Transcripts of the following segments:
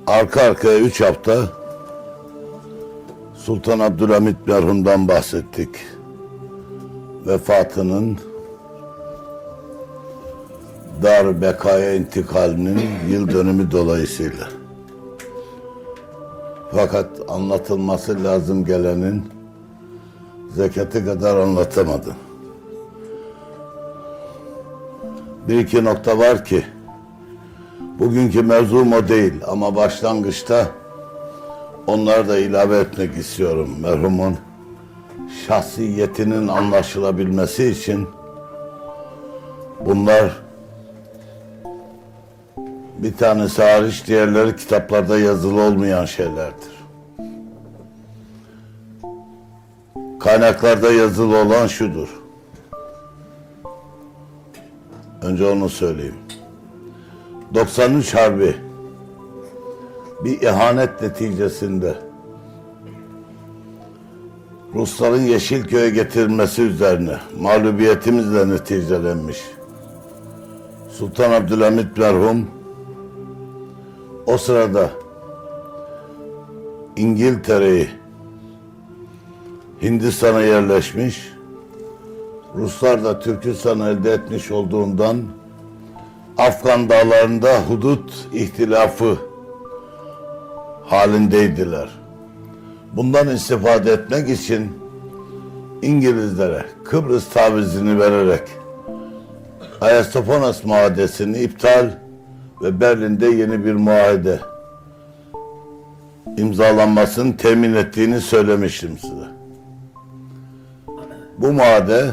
Arka arkaya 3 hafta Sultan Abdülhamit merhumdan bahsettik. Vefatının, Dar-ı Beka'ya intikalinin yıl dönümü dolayısıyla. Fakat anlatılması lazım gelenin zekatı kadar anlatamadım. Bir iki nokta var ki bugünkü mevzum o değil ama başlangıçta onları da ilave etmek istiyorum. Merhumun şahsiyetinin anlaşılabilmesi için bunlar bir tanesi hariç diğerleri kitaplarda yazılı olmayan şeylerdir. Kaynaklarda yazılı olan şudur. Önce onu söyleyeyim. 93 Harbi bir ihanet neticesinde Rusların Yeşilköy'e getirilmesi üzerine mağlubiyetimizle neticelenmiş. Sultan Abdülhamit merhum o sırada İngiltere'yi, Hindistan'a yerleşmiş, Ruslar da Türkistan'ı elde etmiş olduğundan Afgan dağlarında hudut ihtilafı halindeydiler. Bundan istifade etmek için İngilizlere Kıbrıs tavizini vererek Ayastofanos muahedesini iptal ve Berlin'de yeni bir muahede imzalanmasını temin ettiğini söylemiştim size. Bu muahede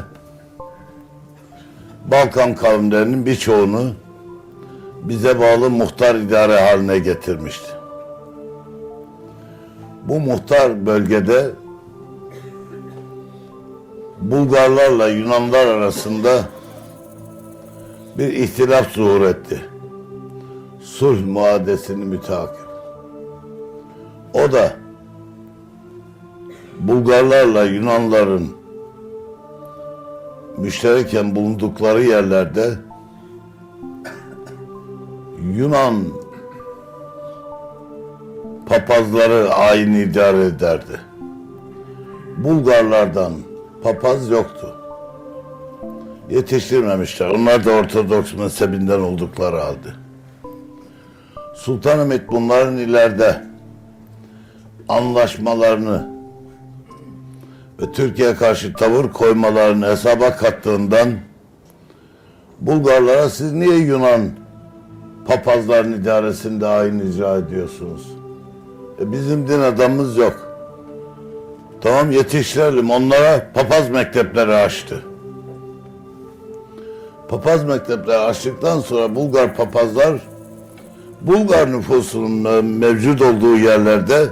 Balkan kavimlerinin birçoğunu bize bağlı muhtar idare haline getirmişti. Bu muhtar bölgede Bulgarlarla Yunanlar arasında bir ihtilaf zuhur etti. Sulh muahedesini müteakip. O da Bulgarlarla Yunanların müştereken bulundukları yerlerde Yunan papazları ayin idare ederdi. Bulgarlardan papaz yoktu. Yetiştirmemişler. Onlar da Ortodoks mezhebinden oldukları halde. Sultanahmet bunların ileride anlaşmalarını ve Türkiye'ye karşı tavır koymalarını hesaba kattığından Bulgarlara siz niye Yunan papazların idaresinde ayin icra ediyorsunuz? Bizim din adamımız yok. Tamam yetiştirelim. Onlara papaz mektepleri açtı. Papaz mektepleri açtıktan sonra Bulgar papazlar Bulgar nüfusunun mevcut olduğu yerlerde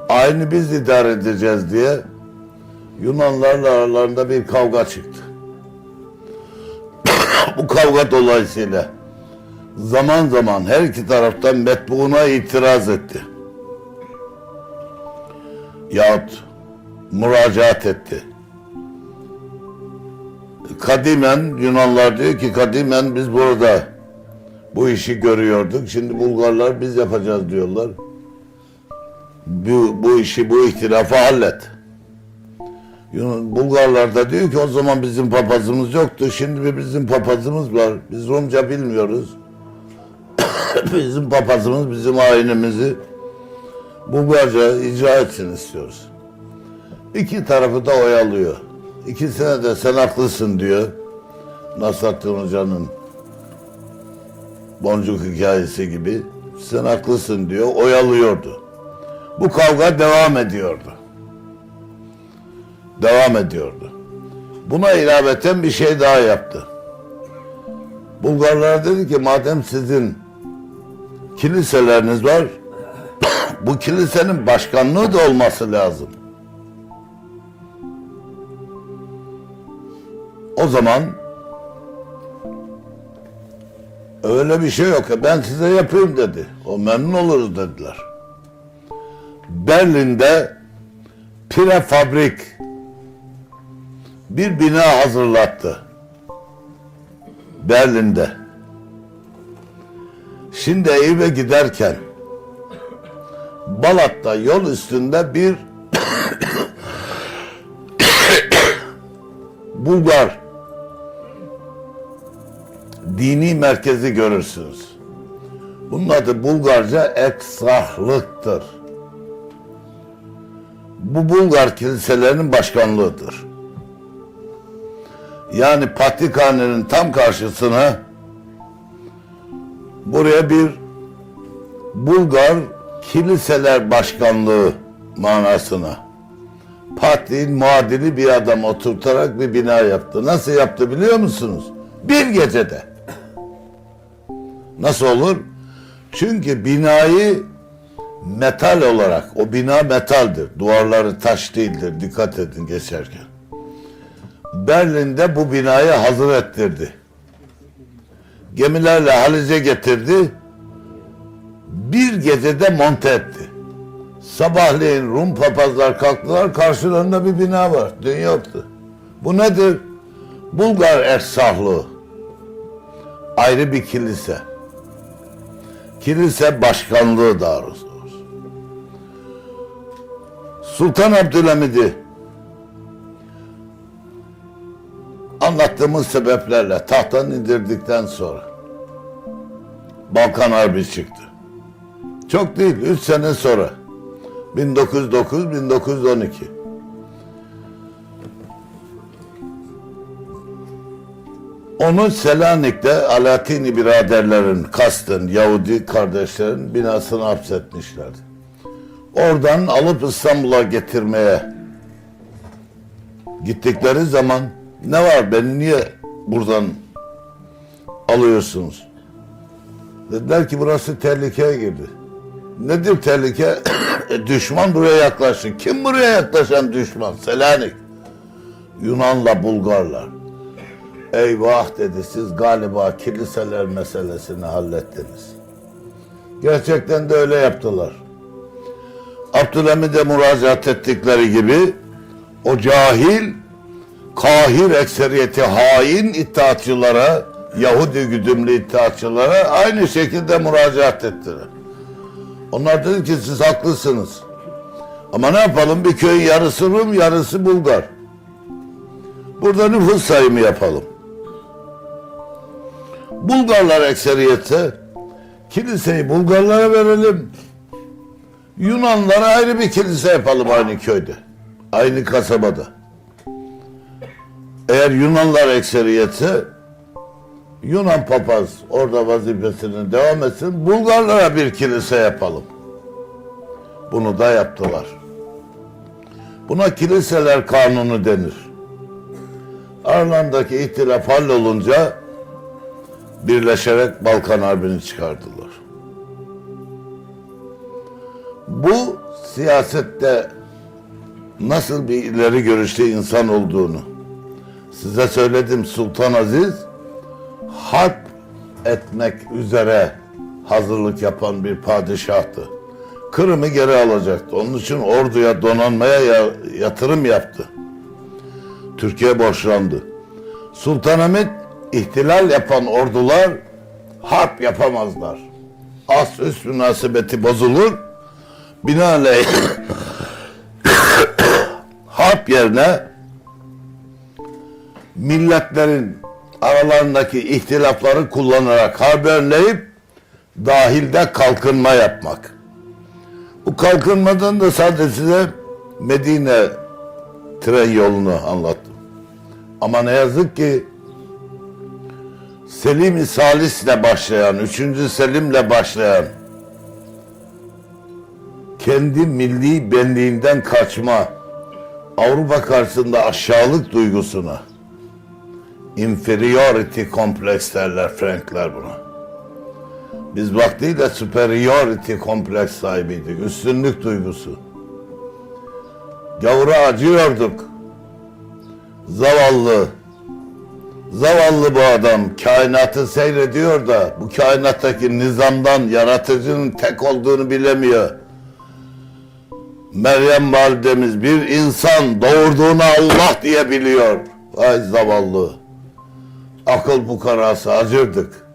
ayini biz idare edeceğiz diye Yunanlarla aralarında bir kavga çıktı. Bu kavga dolayısıyla zaman zaman her iki taraftan metbuuna itiraz etti. Yahut müracaat etti. Kadimen Yunanlar diyor ki kadimen biz burada bu işi görüyorduk. Şimdi Bulgarlar biz yapacağız diyorlar. Bu işi, bu ihtilafı hallet. Bulgarlar da diyor ki o zaman bizim papazımız yoktu. Şimdi bizim papazımız var. Biz Rumca bilmiyoruz. Bizim papazımız bizim ayinimizi Bulgarca icra etsin istiyoruz. İki tarafı da oyalıyor. İkisine de sen haklısın diyor. Nasrattin Hoca'nın boncuk hikayesi gibi. Sen haklısın diyor. Oyalıyordu. Bu kavga devam ediyordu. Devam ediyordu. Buna ilaveten bir şey daha yaptı. Bulgarlar dedi ki madem sizin kiliseleriniz var, bu kilisenin başkanlığı da olması lazım. O zaman öyle bir şey yok. Ben size yapayım dedi. O memnun oluruz dediler. Berlin'de prefabrik bir bina hazırlattı. Berlin'de. Şimdi Eyüp'e giderken Balat'ta yol üstünde bir Bulgar dini merkezi görürsünüz. Bunun adı Bulgarca Eksahlık'tır. Bu Bulgar kiliselerinin başkanlığıdır. Yani Patrikhane'nin tam karşısına buraya bir Bulgar Kiliseler Başkanlığı manasına Patriğin muadili bir adam oturtarak bir bina yaptı. Nasıl yaptı biliyor musunuz? Bir gecede. Nasıl olur? Çünkü binayı metal olarak, o bina metaldir. Duvarları taş değildir. Dikkat edin geçerken. Berlin'de bu binayı hazır ettirdi. Gemilerle Haliz'e getirdi. Bir gecede monte etti. Sabahleyin Rum papazlar kalktılar, karşılarında bir bina var. Dün yoktu. Bu nedir? Bulgar Eksahlığı. Ayrı bir kilise. Kilise başkanlığı daha doğrusu. Sultan Abdülhamid'i anlattığımız sebeplerle tahttan indirdikten sonra Balkan Harbi çıktı. Çok değil, 3 sene sonra. 1909-1912. Onu Selanik'te Alatini biraderlerin, kastın Yahudi kardeşlerin binasını hapsetmişlerdi. Oradan alıp İstanbul'a getirmeye gittikleri zaman ne var, beni niye buradan alıyorsunuz? Dediler ki burası tehlikeye girdi. Nedir tehlike? Düşman buraya yaklaştı. Kim buraya yaklaşan düşman? Selanik. Yunanla Bulgarlar. Eyvah dedi, siz galiba kiliseler meselesini hallettiniz. Gerçekten de öyle yaptılar. Abdülhamid'e müracaat ettikleri gibi o cahil, kahir ekseriyeti hain iddiatçılara, Yahudi güdümlü iddiatçılara aynı şekilde müracaat ettiler. Onlar dedi ki siz haklısınız. Ama ne yapalım, bir köyün yarısı Rum, yarısı Bulgar. Burada nüfus sayımı yapalım. Bulgarlar ekseriyetse kiliseyi Bulgarlara verelim. Yunanlara ayrı bir kilise yapalım aynı köyde. Aynı kasabada. Eğer Yunanlar ekseriyetse Yunan papaz orada vazifesini devam etsin. Bulgarlara bir kilise yapalım. Bunu da yaptılar. Buna kiliseler kanunu denir. Aralarındaki ihtilaf hallolunca birleşerek Balkan Harbi'ni çıkardılar. Bu siyasette nasıl bir ileri görüşlü insan olduğunu size söyledim. Sultan Aziz harp etmek üzere hazırlık yapan bir padişahtı. Kırım'ı geri alacaktı. Onun için orduya, donanmaya yatırım yaptı. Türkiye borçlandı. Sultanahmet ihtilal yapan ordular harp yapamazlar. As üst münasebeti bozulur. Binaenaleyh harp yerine milletlerin aralarındaki ihtilafları kullanarak harbi önleyip dahilde kalkınma yapmak. Bu kalkınmadan da sadece size Medine tren yolunu anlattım. Ama ne yazık ki Selim-i Salis'le başlayan, 3. Selim'le başlayan kendi milli benliğinden kaçma, Avrupa karşısında aşağılık duygusuna, inferiority kompleks derler Frankler buna. Biz vaktiyle superiority kompleks sahibiydik, üstünlük duygusu. Gavura acıyorduk. Zavallı bu adam kainatı seyrediyor da bu kainattaki nizamdan yaratıcının tek olduğunu bilemiyor. Meryem validemiz bir insan doğurduğunu Allah diye biliyor. Vay zavallı. Akıl fukarası acırdık.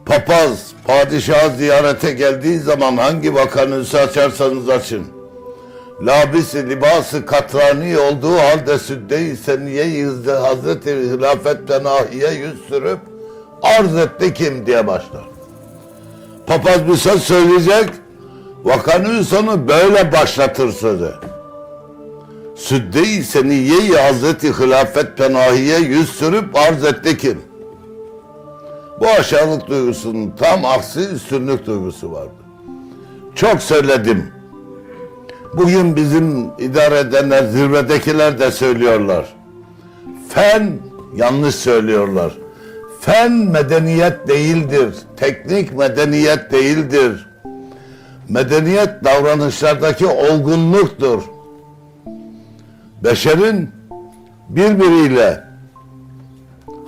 Papaz padişahı ziyarete geldiği zaman hangi vakanüsü açarsanız açın, labisi libası katrani olduğu halde südde-i seniye-i Hazreti Hilafet Penahi'ye yüz sürüp arz etti kim diye başlar. Papaz bir söz söyleyecek, vakanüs onu böyle başlatır sözü. Südde-i seniye-i Hazreti Hilafet Penahi'ye yüz sürüp arz etti kim? Bu aşağılık duygusunun tam aksi üstünlük duygusu vardı. Çok söyledim. Bugün bizim idare edenler, zirvedekiler de söylüyorlar. Fen, yanlış söylüyorlar. Fen medeniyet değildir. Teknik medeniyet değildir. Medeniyet davranışlardaki olgunluktur. Beşerin birbiriyle,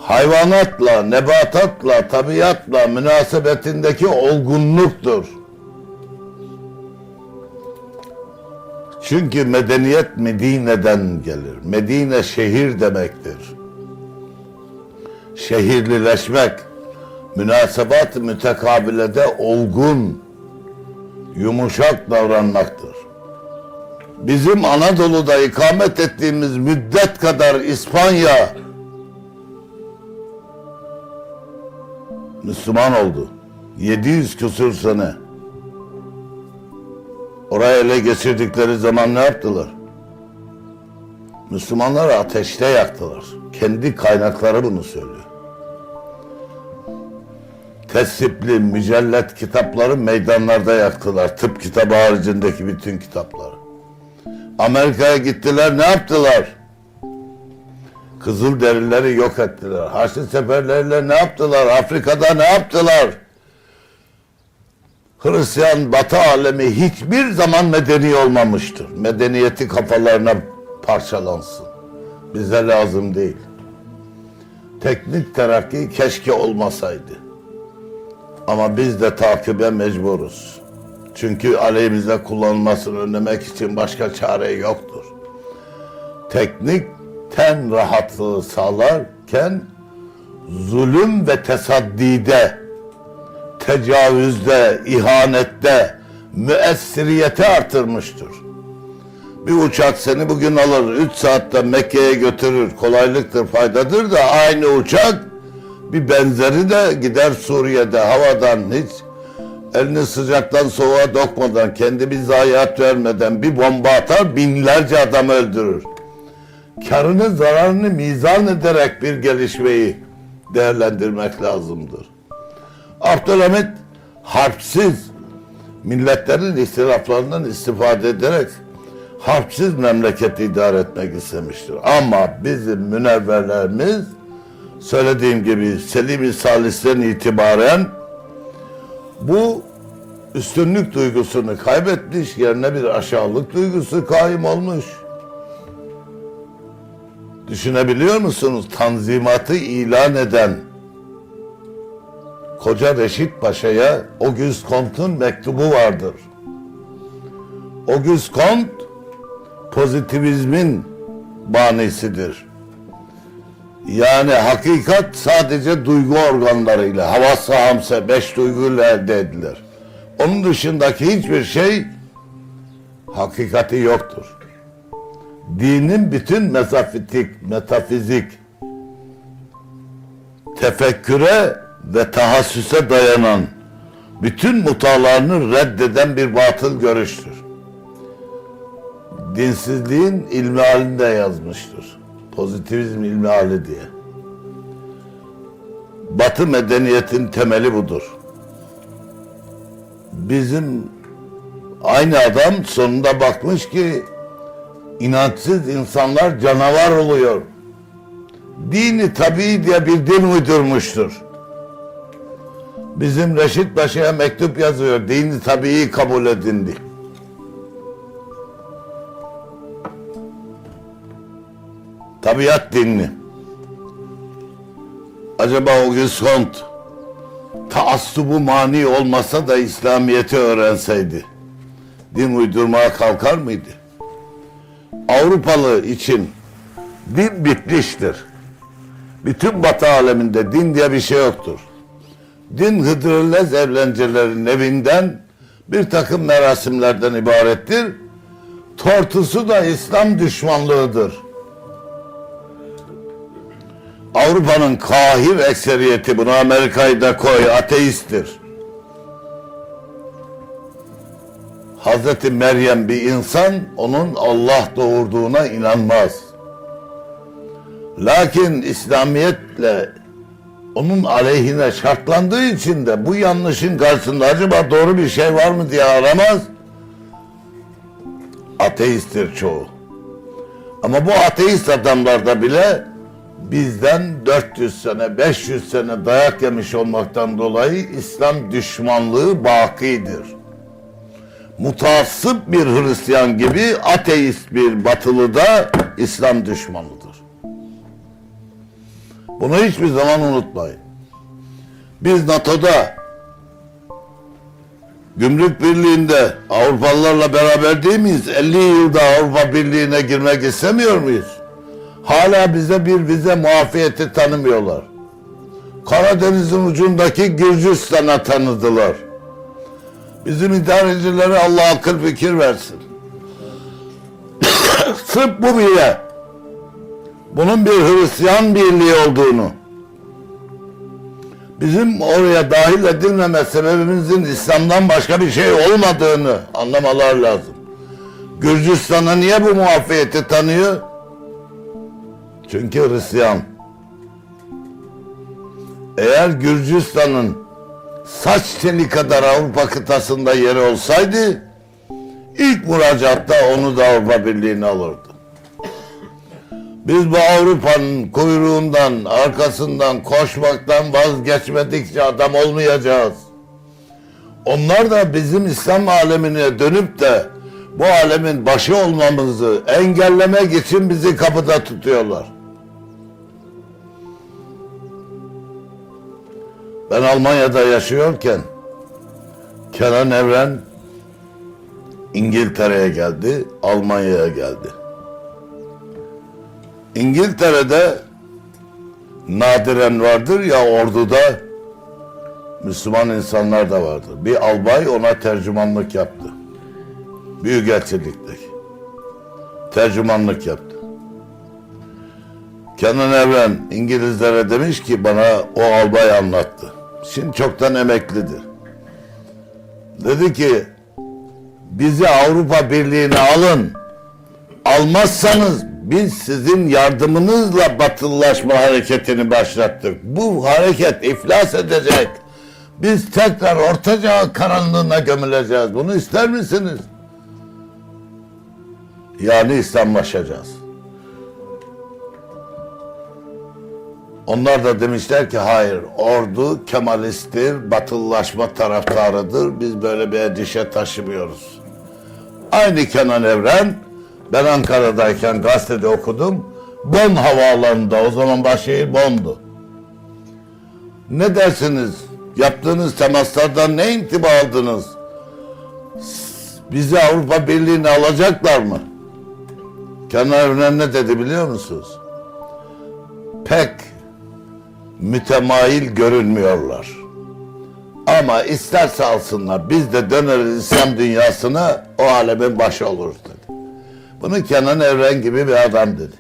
hayvanatla, nebatatla, tabiatla münasebetindeki olgunluktur. Çünkü medeniyet Medine'den gelir. Medine şehir demektir. Şehirlileşmek, münasebat-ı mütekabilede olgun, yumuşak davranmaktır. Bizim Anadolu'da ikamet ettiğimiz müddet kadar İspanya Müslüman oldu. 700 küsur sene. Orayı ele geçirdikleri zaman ne yaptılar? Müslümanları ateşte yaktılar. Kendi kaynakları bunu söylüyor. Tesipli, mücellet kitapları meydanlarda yaktılar. Tıp kitabı haricindeki bütün kitapları. Amerika'ya gittiler, ne yaptılar? Kızılderilileri yok ettiler. Haçlı seferleriyle ne yaptılar? Afrika'da ne yaptılar? Hristiyan Batı alemi hiçbir zaman medeni olmamıştır. Medeniyeti kafalarına parçalansın. Bize lazım değil. Teknik terakki keşke olmasaydı. Ama biz de takibe mecburuz. Çünkü aleyhimize kullanılmasını önlemek için başka çare yoktur. Teknik ten rahatlığı sağlarken zulüm ve tesaddide, tecavüzde, ihanette, müessiriyeti artırmıştır. Bir uçak seni bugün alır, 3 saatte Mekke'ye götürür, kolaylıktır, faydadır da aynı uçak bir benzeri de gider Suriye'de havadan hiç elini sıcaktan soğuğa dokmadan, kendi bir zayiat vermeden bir bomba atar, binlerce adam öldürür. Karını zararını mizan ederek bir gelişmeyi değerlendirmek lazımdır. Abdülhamit harpsiz, milletlerin ihtilaflarından istifade ederek harpsiz memleketi idare etmek istemiştir. Ama bizim münevverlerimiz söylediğim gibi Selim-i Salis'ten itibaren bu üstünlük duygusunu kaybetmiş, yerine bir aşağılık duygusu kaim olmuş. Düşünebiliyor musunuz? Tanzimatı ilan eden Koca Reşit Paşa'ya Auguste Comte'un mektubu vardır. Auguste Comte pozitivizmin banisidir. Yani hakikat sadece duygu organlarıyla, havası hamse, 5 duyguyla elde edilir. Onun dışındaki hiçbir şey hakikati yoktur. Dinin bütün metafizik, tefekküre ve tahassüse dayanan bütün mutalarını reddeden bir batıl görüştür. Dinsizliğin ilmi halinde yazmıştır. Pozitivizm ilmi hali diye. Batı medeniyetin temeli budur. Bizim aynı adam sonunda bakmış ki inançsız insanlar canavar oluyor. Dini tabii diye bir din uydurmuştur. Bizim Reşit Paşa'ya mektup yazıyor. Dini tabii kabul edindi. Tabiat dinini. Acaba Auguste Comte taassubu mani olmasa da İslamiyet'i öğrenseydi din uydurmaya kalkar mıydı? Avrupalı için din bitmiştir. Bütün Batı aleminde din diye bir şey yoktur. din hıdrellez evlencelerinin evinden bir takım merasimlerden ibarettir. Tortusu da İslam düşmanlığıdır. Avrupa'nın kahir ekseriyeti, bunu Amerika'yı da koy, ateisttir. Hazreti Meryem bir insan, onun Allah doğurduğuna inanmaz. Lakin İslamiyetle onun aleyhine şartlandığı için de bu yanlışın karşısında acaba doğru bir şey var mı diye aramaz. Ateisttir çoğu. Ama bu ateist adamlarda bile bizden 400 sene, 500 sene dayak yemiş olmaktan dolayı İslam düşmanlığı bakidir. Mutaassıp bir Hristiyan gibi ateist bir batılı da İslam düşmanıdır. Bunu hiçbir zaman unutmayın. Biz NATO'da, Gümrük Birliği'nde Avrupalılarla beraber değil miyiz? 50 yılda Avrupa Birliği'ne girmek istemiyor muyuz? Hala bize bir vize muafiyeti tanımıyorlar. Karadeniz'in ucundaki Gürcistan'a tanıdılar. Bizim idarecilere Allah akıl fikir versin. Sırf bu bile, bunun bir Hristiyan birliği olduğunu, bizim oraya dahil edilmeme sebebimizin İslam'dan başka bir şey olmadığını anlamalar lazım. Gürcistan'a niye bu muafiyeti tanıyor? Çünkü Hristiyan. Eğer Gürcistan'ın saç teli kadar Avrupa kıtasında yeri olsaydı, ilk müracaatta onu da Avrupa Birliği'ne alırdı. Biz bu Avrupa'nın kuyruğundan, arkasından koşmaktan vazgeçmedikçe adam olmayacağız. Onlar da bizim İslam alemine dönüp de bu alemin başı olmamızı engellemek için bizi kapıda tutuyorlar. Ben Almanya'da yaşıyorken Kenan Evren İngiltere'ye geldi, Almanya'ya geldi. İngiltere'de nadiren vardır ya, orduda Müslüman insanlar da vardır. Bir albay ona tercümanlık yaptı. Büyükelçilikteki. Tercümanlık yaptı. Kenan Evren İngilizlere demiş ki, bana o albay anlattı. Şimdi çoktan emeklidir. Dedi ki, bizi Avrupa Birliği'ne alın. Almazsanız biz sizin yardımınızla batılılaşma hareketini başlattık. Bu hareket iflas edecek. Biz tekrar Orta Çağ karanlığına gömüleceğiz. Bunu ister misiniz? Yani İslamlaşacağız. Onlar da demişler ki hayır, ordu Kemalisttir, batılılaşma taraftarıdır. Biz böyle bir endişe taşımıyoruz. Aynı Kenan Evren, ben Ankara'dayken gazetede okudum. Bonn havaalanında, o zaman başşehir Bonn'du. Ne dersiniz? Yaptığınız temaslardan ne intiba aldınız? Bizi Avrupa Birliği'ne alacaklar mı? Kenan Evren ne dedi biliyor musunuz? Pek mütemayil görünmüyorlar. Ama isterse alsınlar, biz de döneriz İslam dünyasına, o alemin başı oluruz dedi. Bunu Kenan Evren gibi bir adam dedi.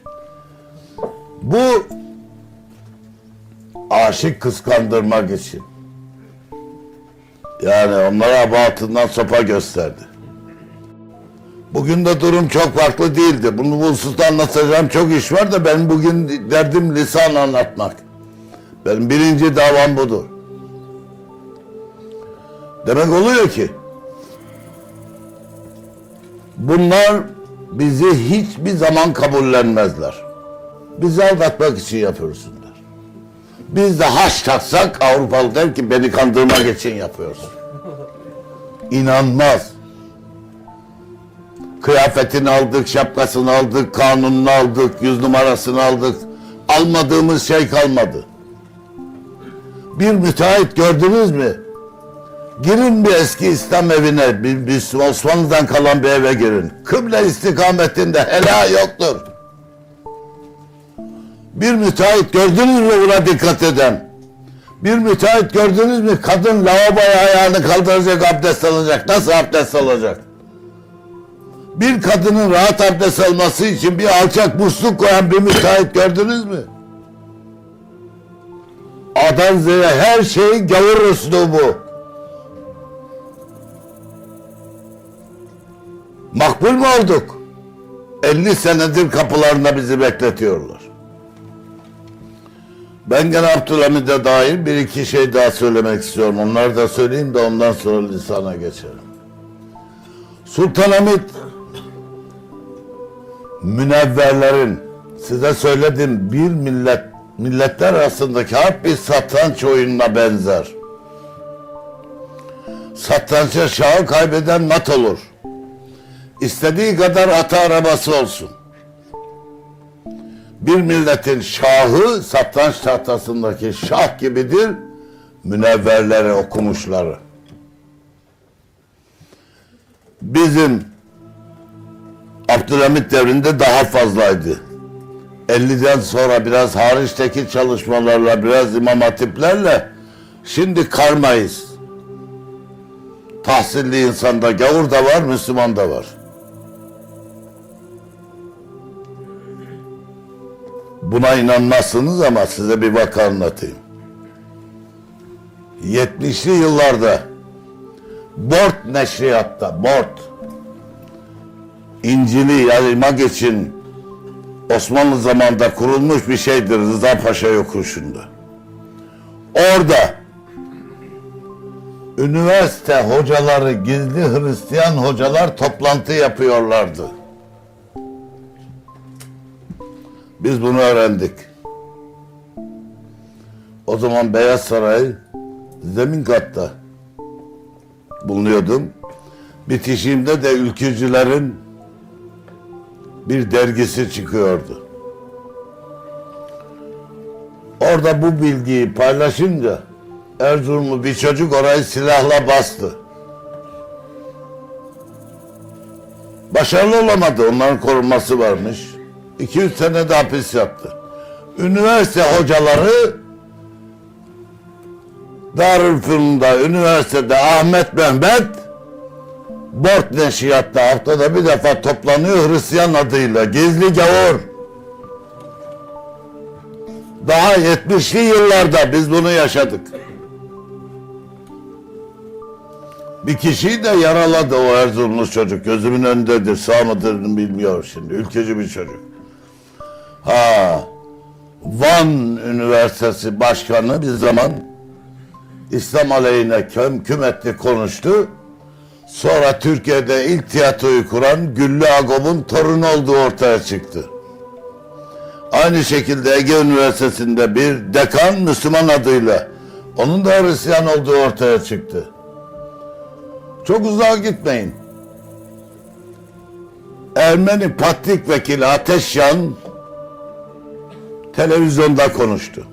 Bu aşık kıskandırmak için. Yani onlara batından sopa gösterdi. Bugün de durum çok farklı değildi. Bunu bu hususta anlatacağım çok iş var da benim bugün derdim lisan anlatmak. Benim birinci davam budur. Demek oluyor ki bunlar bizi hiçbir zaman kabullenmezler. Bizi aldatmak için yapıyorsunlar. Biz de haş taksak Avrupalı der ki beni kandırmak için yapıyorsun. İnanmaz. Kıyafetini aldık, şapkasını aldık, kanununu aldık, 100 numarasını aldık. Almadığımız şey kalmadı. Bir müteahhit gördünüz mü? Girin bir eski İslam evine, bir Osmanlı'dan kalan bir eve girin. Kıble istikametinde hela yoktur. Bir müteahhit gördünüz mü buna dikkat eden? Bir müteahhit gördünüz mü? Kadın lavaboya ayağını kaldıracak, abdest alacak. Nasıl abdest alacak? Bir kadının rahat abdest alması için bir alçak musluk koyan bir müteahhit gördünüz mü? A'dan Z'ye her şey gavur üslubu. Makbul mu olduk? 50 senedir kapılarında bizi bekletiyorlar. Ben gene Abdülhamid'e dair bir iki şey daha söylemek istiyorum. Onları da söyleyeyim de ondan sonra lisana geçelim. Sultanahmet münevverlerin, size söyledim, bir milletler arasındaki harp bir satranç oyununa benzer. Satrançta şahı kaybeden mat olur. İstediği kadar atı arabası olsun. Bir milletin şahı satranç tahtasındaki şah gibidir, münevverleri, okumuşları. Bizim Abdülhamit devrinde daha fazlaydı. 50'den sonra biraz hariçteki çalışmalarla, biraz imam hatiplerle şimdi karmayız. Tahsilli insanda gavur da var, Müslüman da var. Buna inanmazsınız ama size bir vaka anlatayım. 70'li yıllarda Bort neşriyatta, Bort İncil'i yaymak için Osmanlı zamanında kurulmuş bir şeydir, Rıza Paşa yokuşunda. Orada üniversite hocaları, gizli Hristiyan hocalar toplantı yapıyorlardı. Biz bunu öğrendik. O zaman Beyaz Saray zemin katta bulunuyordum. Bitişimde de ülkücülerin bir dergisi çıkıyordu. Orada bu bilgiyi paylaşınca Erzurumlu bir çocuk orayı silahla bastı. Başarılı olamadı. Onların korunması varmış. 200 sene de hapis yattı. Üniversite hocaları Darülfünun'da, üniversitede Ahmet Mehmet Bort neşriyatta haftada bir defa toplanıyor Hristiyan adıyla. Gizli gavur. Daha 70'li yıllarda biz bunu yaşadık. Bir kişiyi de yaraladı o Erzurumlu çocuk. Gözümün önündedir. Sağ mıdır bilmiyor şimdi. Ülkücü bir çocuk. Van Üniversitesi Başkanı bir zaman İslam aleyhine küm etti, konuştu. Sonra Türkiye'de ilk tiyatroyu kuran Güllü Agop'un torunu olduğu ortaya çıktı. Aynı şekilde Ege Üniversitesi'nde bir dekan Müslüman adıyla, onun da Hristiyan olduğu ortaya çıktı. Çok uzağa gitmeyin. Ermeni Patrik Vekili Ateşyan televizyonda konuştu.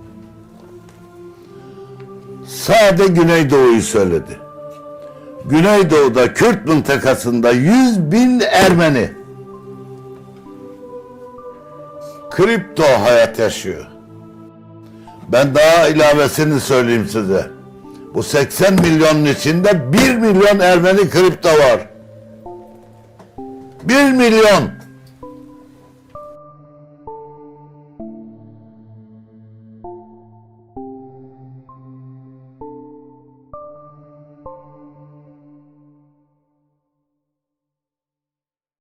Sade Güneydoğu'yu söyledi. Güneydoğu'da Kürt mıntıkasında 100.000 Ermeni kripto hayat yaşıyor. Ben daha ilavesini söyleyeyim size. Bu 80 milyonun içinde 1 milyon Ermeni kripto var. 1 milyon.